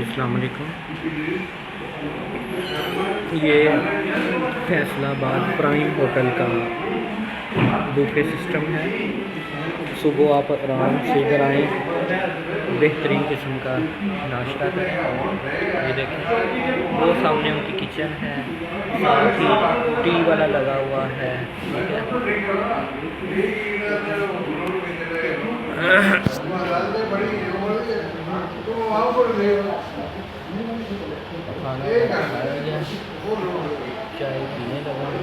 अस्सलाम वालेकुम। ये फैसलाबाद प्राइम होटल का बुफे सिस्टम है। सुबह आप आराम से इधर आएँ, बेहतरीन किस्म का नाश्ता करें। ये देखें, वो सामने उनकी किचन है, साथ ही टी वाला लगा हुआ है। ठीक है, चाय पीने लगा हूँ।